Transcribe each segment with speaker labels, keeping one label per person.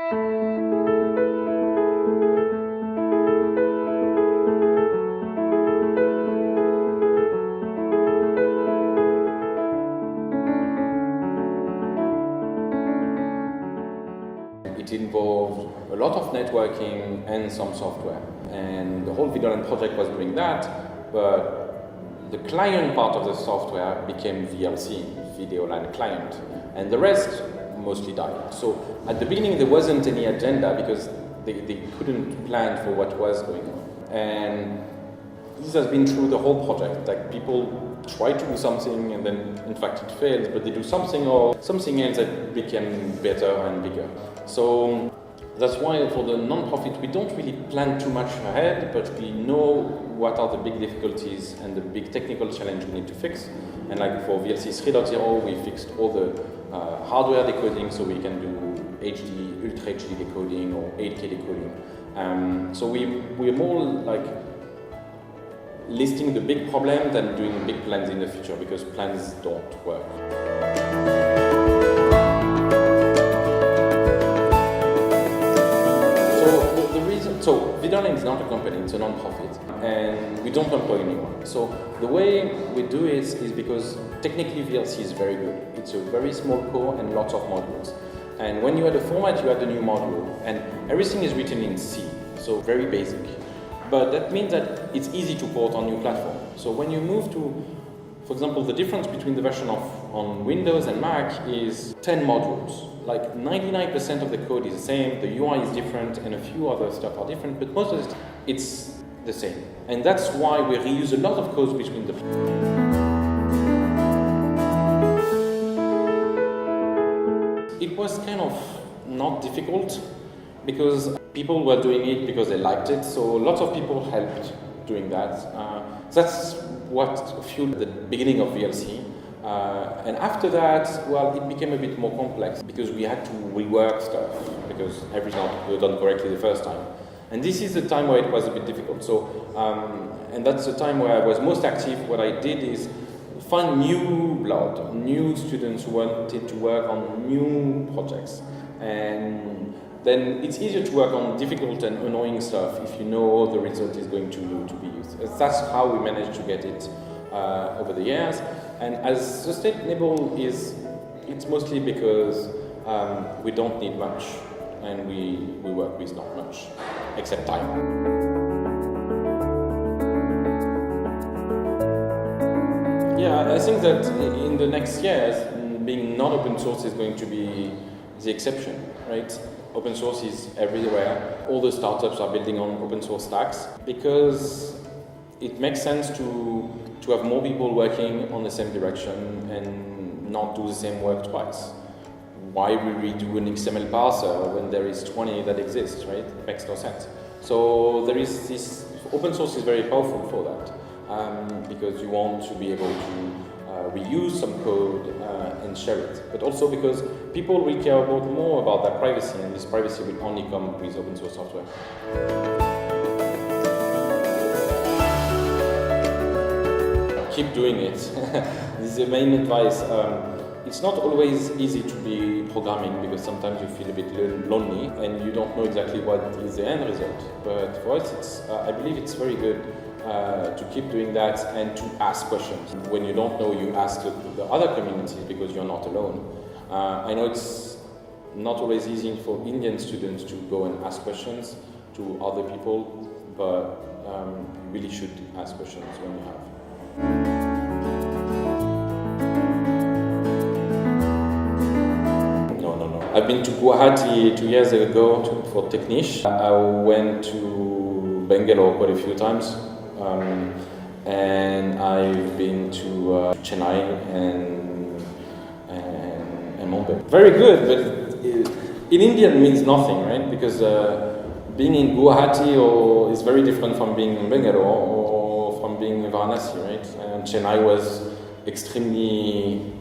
Speaker 1: It involved a lot of networking and some software. And the whole VideoLAN project was doing that, but the client part of the software became VLC, VideoLAN client, and the rest mostly died. So at the beginning there wasn't any agenda because they couldn't plan for what was going on. And this has been through the whole project. Like, people try to do something and then in fact it fails, but they do something or something else that became better and bigger. So that's why for the non-profit we don't really plan too much ahead, but we know what are the big difficulties and the big technical challenge we need to fix. And like for VLC 3.0 we fixed all the hardware decoding, so we can do HD, Ultra HD decoding or 8K decoding. So we're more like listing the big problem than doing big plans in the future, because plans don't work. So VideoLAN is not a company, it's a non-profit, and we don't employ anyone. So the way we do it is because technically VLC is very good. It's a very small core and lots of modules. And when you add a format, you add a new module, and everything is written in C, so very basic. But that means that it's easy to port on new platform. So when you move to, for example, the difference between the version on Windows and Mac is 10 modules. Like 99% of the code is the same, the UI is different, and a few other stuff are different, but most of it, it's the same. And that's why we reuse a lot of codes between the It was kind of not difficult because people were doing it because they liked it, so lots of people helped doing that. That's what fueled the beginning of VLC. And after that, well, it became a bit more complex because we had to rework stuff because everything was done correctly the first time. And this is the time where it was a bit difficult. So, and that's the time where I was most active. What I did is find new blood, new students who wanted to work on new projects. And then it's easier to work on difficult and annoying stuff if you know the result is going to be used. That's how we managed to get it over the years. And as sustainable it's mostly because we don't need much and we work with not much, except time. Yeah, I think that in the next years, being non-open source is going to be the exception, right? Open source is everywhere. All the startups are building on open source stacks because it makes sense to have more people working on the same direction and not do the same work twice. Why we redo an XML parser when there is 20 that exist, right? It makes no sense. So there is this, open source is very powerful for that because you want to be able to reuse some code and share it, but also because people will care about more about their privacy, and this privacy will only come with open source software. Keep doing it. This is the main advice. It's not always easy to be programming because sometimes you feel a bit lonely and you don't know exactly what is the end result. But for us, I believe it's very good to keep doing that and to ask questions. When you don't know, you ask the other communities because you're not alone. I know it's not always easy for Indian students to go and ask questions to other people, but you really should ask questions when you have. No. I've been to Guwahati 2 years ago for Technex'18. I went to Bangalore quite a few times, and I've been to Chennai and Mumbai. Very good, but in India it means nothing, right? Because being in Guwahati is very different from being in Bangalore or from being in Varanasi, right? And Chennai was extremely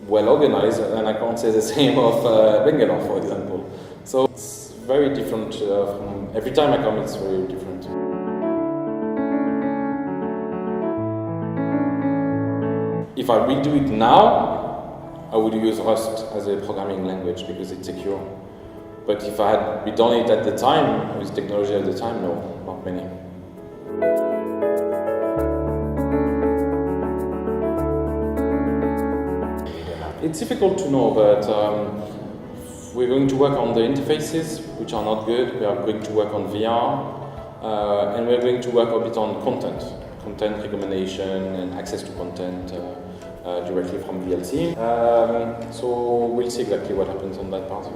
Speaker 1: well organized, and I can't say the same of Bangalore, for example. So it's very different from every time I come. It's very different. If I redo it now, I would use Rust as a programming language because it's secure. But if I had done it at the time, with technology at the time, no, not many. It's difficult to know, but we're going to work on the interfaces, which are not good. We are going to work on VR, and we're going to work a bit on content recommendation and access to content directly from VLC. So we'll see exactly what happens on that part.